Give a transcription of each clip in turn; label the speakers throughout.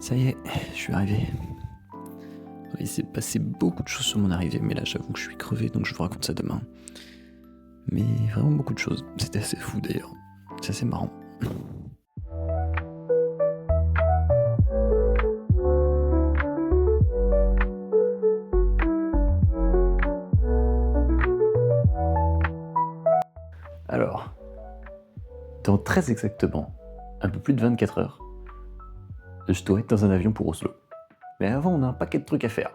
Speaker 1: Ça y est, je suis arrivé. Il s'est passé beaucoup de choses sur mon arrivée, mais là j'avoue que je suis crevé, donc je vous raconte ça demain. Mais vraiment beaucoup de choses. C'était assez fou d'ailleurs. C'est assez marrant. Alors, dans très exactement un peu plus de 24 heures, je dois être dans un avion pour Oslo. Mais avant, on a un paquet de trucs à faire.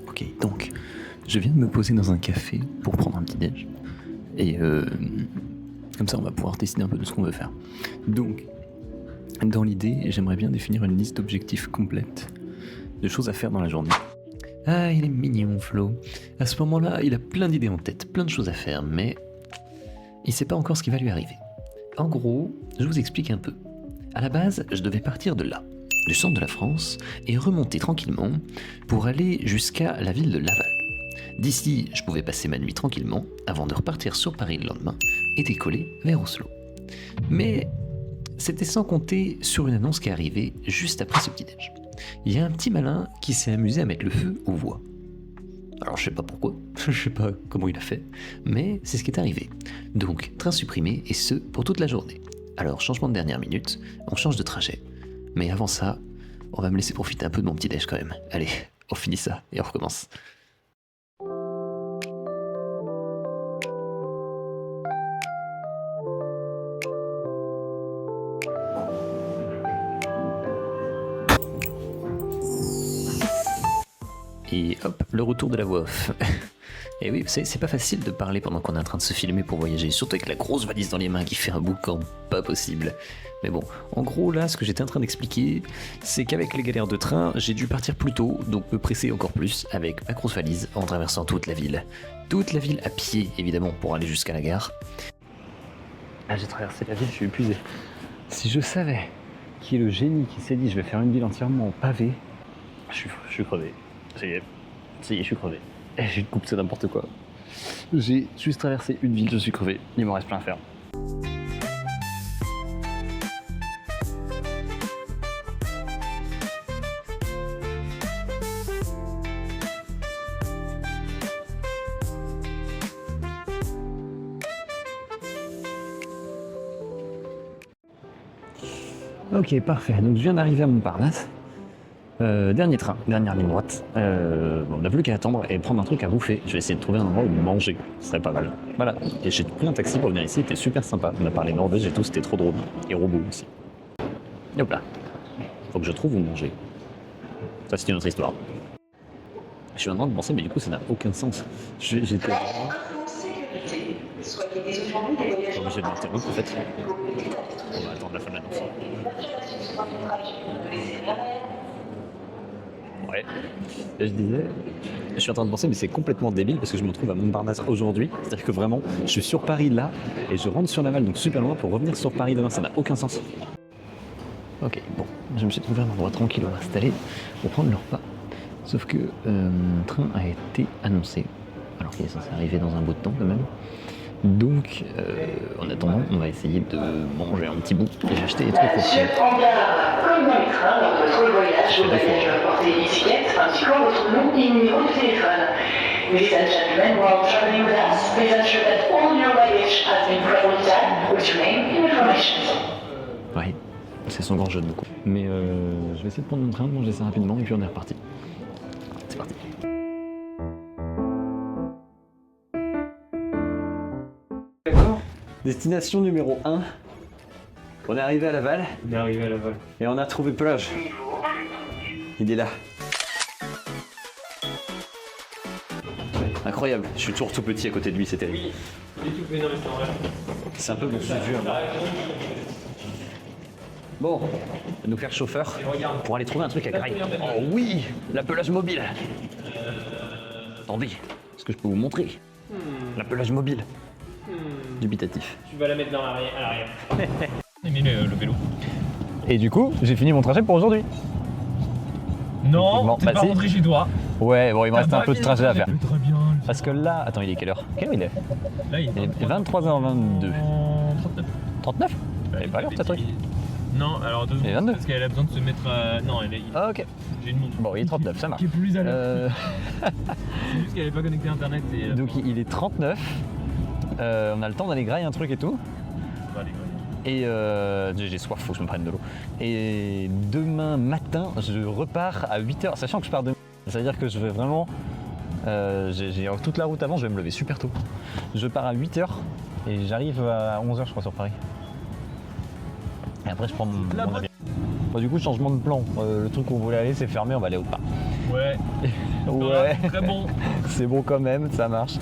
Speaker 1: Ok, donc, je viens de me poser dans un café pour prendre un petit déj. Et comme ça, on va pouvoir décider un peu de ce qu'on veut faire. Donc, dans l'idée, j'aimerais bien définir une liste d'objectifs complète, de choses à faire dans la journée. Ah, il est mignon, Flo. À ce moment-là, il a plein d'idées en tête, plein de choses à faire, mais il sait pas encore ce qui va lui arriver. En gros, je vous explique un peu. À la base, je devais partir de là, du centre de la France, et remonter tranquillement pour aller jusqu'à la ville de Laval. D'ici, je pouvais passer ma nuit tranquillement avant de repartir sur Paris le lendemain et décoller vers Oslo. Mais c'était sans compter sur une annonce qui est arrivée juste après ce petit-déj. Il y a un petit malin qui s'est amusé à mettre le feu aux voies. Alors je sais pas pourquoi, je sais pas comment il a fait, mais c'est ce qui est arrivé. Donc, train supprimé, et ce, pour toute la journée. Alors, changement de dernière minute, on change de trajet. Mais avant ça, on va me laisser profiter un peu de mon petit déj quand même. Allez, on finit ça, et on recommence. Et hop, le retour de la voix off. Et oui, vous savez, c'est pas facile de parler pendant qu'on est en train de se filmer pour voyager, surtout avec la grosse valise dans les mains qui fait un boucan pas possible. Mais bon, en gros là, ce que j'étais en train d'expliquer, c'est qu'avec les galères de train, j'ai dû partir plus tôt, donc me presser encore plus avec ma grosse valise en traversant toute la ville. Toute la ville à pied, évidemment, pour aller jusqu'à la gare. Ah, j'ai traversé la ville, je suis épuisé. Si je savais qui est le génie qui s'est dit je vais faire une ville entièrement en pavé, je suis crevé. Ça y est, je suis crevé. Et j'ai une coupe, c'est n'importe quoi. J'ai juste traversé une ville, je suis crevé. Il m'en reste plein à faire. Ok, parfait. Donc je viens d'arriver à Montparnasse. Dernier train, dernière ligne droite. Bon, on n'a plus qu'à attendre et prendre un truc à bouffer. Je vais essayer de trouver un endroit où manger, ce serait pas mal. Voilà, et j'ai pris un taxi pour venir ici, c'était super sympa. On a parlé norvège et tout, c'était trop drôle. Et robot aussi. Et hop là. Faut que je trouve où manger. Ça, c'est une autre histoire. Je suis en train de penser, mais du coup, ça n'a aucun sens. J'étais vraiment... Obligé de m'interrompre en fait. On va attendre la fin de l'annonce. Ouais, et je disais, je suis en train de penser, mais c'est complètement débile parce que je me trouve à Montparnasse aujourd'hui. C'est-à-dire que vraiment, je suis sur Paris là et je rentre sur Laval, donc super loin pour revenir sur Paris demain, ça n'a aucun sens. Ok, bon, je me suis trouvé un endroit tranquille où m'installer pour prendre le repas. Sauf que mon train a été annoncé, alors qu'il est censé arriver dans un bout de temps quand même. Donc, en attendant, on va essayer de manger un petit bout. J'ai acheté des trucs au
Speaker 2: Monsieur prend garde, comme dans les trains, lors de votre voyage, vous avez dû apporter l'étiquette indiquant votre nom et numéro de téléphone. Ladies and gentlemen, while traveling with us, please ensure that all your luggage has been properly tagged with your name and information.
Speaker 1: Ouais, c'est son grand jeu de mots. Mais je vais essayer de prendre mon train, de manger ça rapidement et puis on est reparti. C'est parti. Destination numéro 1. On est arrivé à Laval. Et on a trouvé plage. Il est là. Incroyable. Je suis toujours tout petit à côté de lui, c'est terrible. C'est un peu mon sujet. Bon, on va nous faire chauffeur pour aller trouver un truc à Graille. Oh oui, la pelage mobile. Attendez, est-ce que je peux vous montrer la pelage mobile? Dubitatif.
Speaker 3: Tu vas la mettre à l'arrière.
Speaker 4: Mais le vélo.
Speaker 1: Et du coup, j'ai fini mon trajet pour aujourd'hui.
Speaker 4: Non,
Speaker 1: bon,
Speaker 4: t'es
Speaker 1: bah
Speaker 4: pas
Speaker 1: si.
Speaker 4: rentré chez toi.
Speaker 1: Ouais, bon, il me reste un peu de trajet à faire.
Speaker 4: Très bien.
Speaker 1: Parce que là, attends, il est quelle heure? Quelle heure il est?
Speaker 4: Là, il est
Speaker 1: Il est 23h22.
Speaker 4: 39.
Speaker 1: 39 Elle est pas l'heure ta truc.
Speaker 4: Non, alors 2
Speaker 1: Et
Speaker 4: secondes,
Speaker 1: 22.
Speaker 4: parce qu'elle a besoin de se mettre à... Non, elle est...
Speaker 1: Ah ok.
Speaker 4: J'ai une montre.
Speaker 1: Bon, il est 39, ça marche.
Speaker 4: Qui est plus à l'heure.
Speaker 1: Euh,
Speaker 4: C'est juste qu'elle est pas connectée à internet et...
Speaker 1: donc il est 39. On a le temps d'aller grailler un truc et tout.
Speaker 4: Bah, allez,
Speaker 1: Et
Speaker 4: ouais.
Speaker 1: j'ai soif, faut que je me prenne de l'eau. Et demain matin, je repars à 8h, sachant que je pars de... Ça veut dire que je vais vraiment... j'ai toute la route avant, je vais me lever super tôt. Je pars à 8h et j'arrive à 11h je crois sur Paris. Et après je prends mon avion. Bon, du coup changement de plan, le truc où on voulait aller c'est fermé, on va aller autre part.
Speaker 4: Ouais.
Speaker 1: Ouais,
Speaker 4: Très bon.
Speaker 1: c'est bon quand même, ça marche.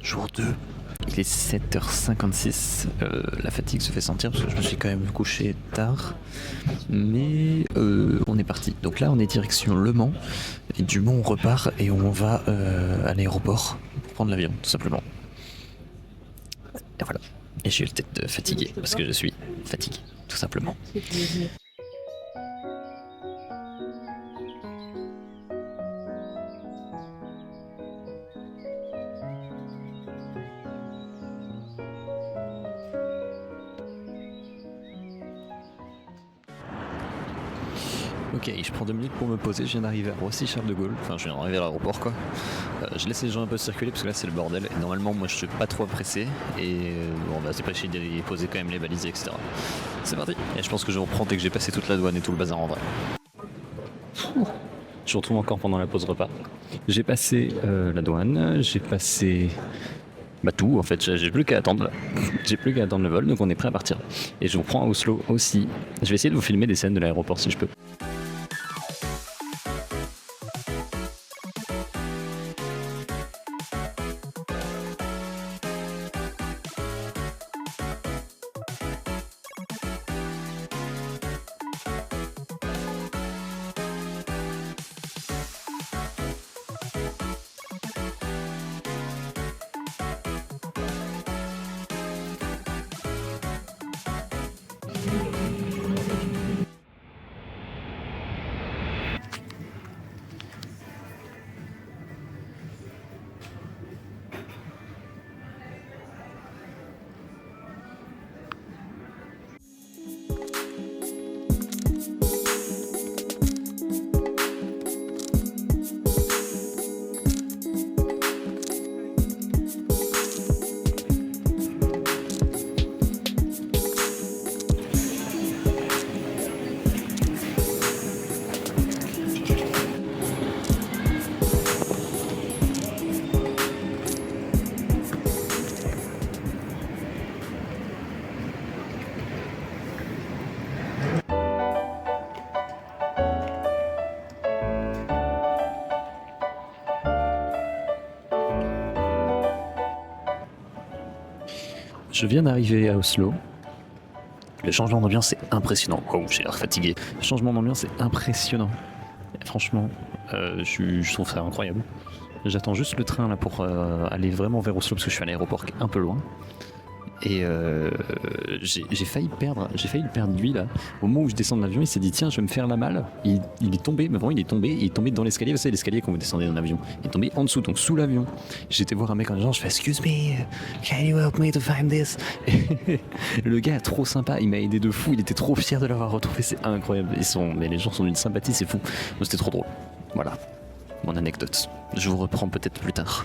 Speaker 1: Jour 2, il est 7h56, la fatigue se fait sentir parce que je me suis quand même couché tard, mais on est parti. Donc là on est direction Le Mans, et du Mans on repart et on va à l'aéroport pour prendre l'avion tout simplement. Et voilà, et j'ai eu le tête fatigué parce que je suis fatigué tout simplement. Ok, je prends 2 minutes pour me poser, je viens d'arriver à Roissy-Charles de Gaulle, enfin je viens d'arriver à l'aéroport quoi. Je laisse les gens un peu circuler parce que là c'est le bordel et normalement moi je suis pas trop pressé et bon bah c'est pas chier d'aller poser quand même les valises etc. C'est parti. Et je pense que je reprends dès que j'ai passé toute la douane et tout le bazar en vrai. Je retrouve encore pendant la pause repas. J'ai passé la douane, j'ai passé... Bah tout en fait, j'ai plus qu'à attendre. J'ai plus qu'à attendre le vol, donc on est prêt à partir. Et je vous prends à Oslo aussi. Je vais essayer de vous filmer des scènes de l'aéroport si je peux. Je viens d'arriver à Oslo. Le changement d'ambiance est impressionnant. Oh, j'ai l'air fatigué. Le changement d'ambiance est impressionnant. Et franchement, je trouve ça incroyable. J'attends juste le train là pour aller vraiment vers Oslo parce que je suis à l'aéroport qui est un peu loin. Et j'ai failli le perdre lui là. Au moment où je descends de l'avion, il s'est dit tiens, je vais me faire la malle. Il est tombé, mais vraiment il est tombé dans l'escalier. Vous savez l'escalier quand vous descendez d'un avion. Il est tombé en dessous, donc sous l'avion. J'étais voir un mec en genre, je fais excuse me, can you help me to find this? Et le gars est trop sympa, il m'a aidé de fou. Il était trop fier de l'avoir retrouvé, c'est incroyable. Mais les gens sont d'une sympathie, c'est fou. C'était trop drôle. Voilà, mon anecdote. Je vous reprends peut-être plus tard.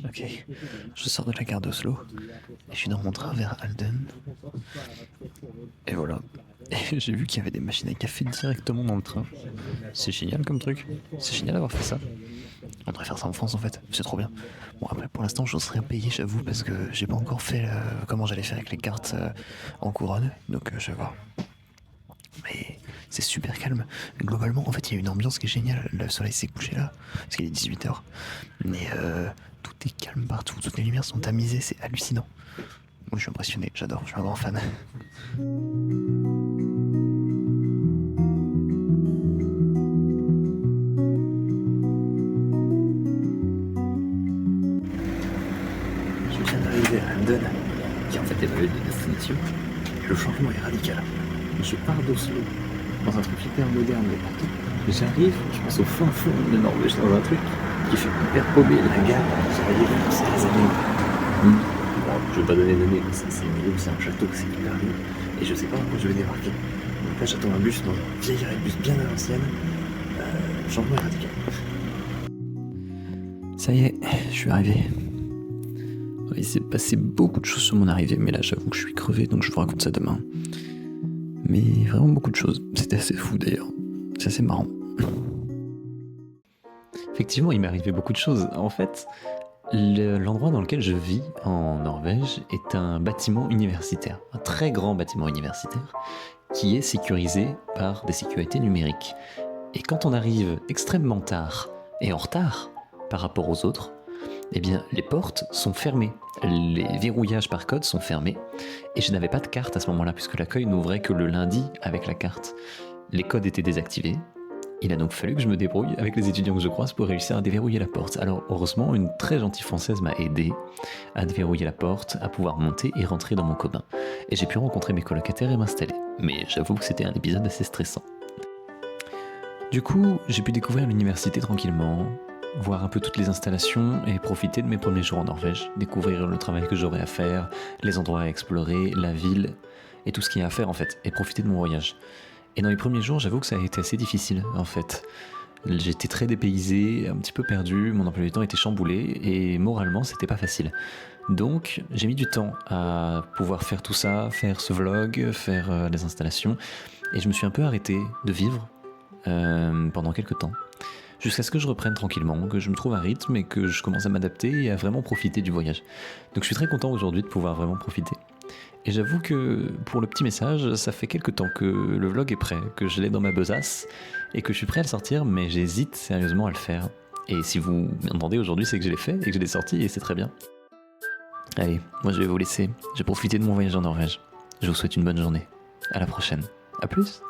Speaker 1: Ok, je sors de la gare d'Oslo et je suis dans mon train vers Halden. Et voilà. Et j'ai vu qu'il y avait des machines à café directement dans le train. C'est génial comme truc. C'est génial d'avoir fait ça. On devrait faire ça en France en fait, c'est trop bien. Bon après pour l'instant j'ose rien payer j'avoue parce que j'ai pas encore fait comment j'allais faire avec les cartes en couronne. Donc je vais voir. Mais c'est super calme. Globalement en fait il y a une ambiance qui est géniale. Le soleil s'est couché là, parce qu'il est 18h. Mais tout est calme partout, toutes les lumières sont tamisées, c'est hallucinant. Moi je suis impressionné, j'adore, je suis un grand fan. Je viens d'arriver à Halden, qui en fait est ma ville de destination. Le changement est radical. Je pars d'Oslo, dans un truc hyper moderne mais partout. J'arrive, je pense au fin fond de Norvège, dans un truc qui fait hyper paumé, la gare, c'est les années. Bon, je vais pas donner d'année, mais c'est une ville, c'est un château, c'est hyper lieu. Et je sais pas où je vais débarquer. Donc là j'attends un bus dans un vieil bus bien à l'ancienne. Changement est radical. Ça y est, je suis arrivé. Il s'est passé beaucoup de choses sur mon arrivée, mais là j'avoue que je suis crevé, donc je vous raconte ça demain. Mais vraiment beaucoup de choses. C'était assez fou d'ailleurs. C'est assez marrant. Effectivement, il m'est arrivé beaucoup de choses. En fait, l'endroit dans lequel je vis en Norvège est un bâtiment universitaire. Un très grand bâtiment universitaire qui est sécurisé par des sécurités numériques. Et quand on arrive extrêmement tard et en retard par rapport aux autres, eh bien, les portes sont fermées. Les verrouillages par code sont fermés. Et je n'avais pas de carte à ce moment-là, puisque l'accueil n'ouvrait que le lundi avec la carte. Les codes étaient désactivés. Il a donc fallu que je me débrouille avec les étudiants que je croise pour réussir à déverrouiller la porte. Alors, heureusement, une très gentille Française m'a aidé à déverrouiller la porte, à pouvoir monter et rentrer dans mon commun. Et j'ai pu rencontrer mes colocataires et m'installer. Mais j'avoue que c'était un épisode assez stressant. Du coup, j'ai pu découvrir l'université tranquillement, voir un peu toutes les installations et profiter de mes premiers jours en Norvège, découvrir le travail que j'aurais à faire, les endroits à explorer, la ville et tout ce qu'il y a à faire en fait, et profiter de mon voyage. Et dans les premiers jours, j'avoue que ça a été assez difficile en fait. J'étais très dépaysé, un petit peu perdu, mon emploi du temps était chamboulé et moralement c'était pas facile. Donc j'ai mis du temps à pouvoir faire tout ça, faire ce vlog, faire les installations, et je me suis un peu arrêté de vivre pendant quelques temps. Jusqu'à ce que je reprenne tranquillement, que je me trouve un rythme et que je commence à m'adapter et à vraiment profiter du voyage. Donc je suis très content aujourd'hui de pouvoir vraiment profiter. Et j'avoue que pour le petit message, ça fait quelques temps que le vlog est prêt, que je l'ai dans ma besace et que je suis prêt à le sortir, mais j'hésite sérieusement à le faire. Et si vous m'entendez aujourd'hui, c'est que je l'ai fait et que je l'ai sorti et c'est très bien. Allez, moi je vais vous laisser. J'ai profité de mon voyage en Norvège. Je vous souhaite une bonne journée. À la prochaine. À plus.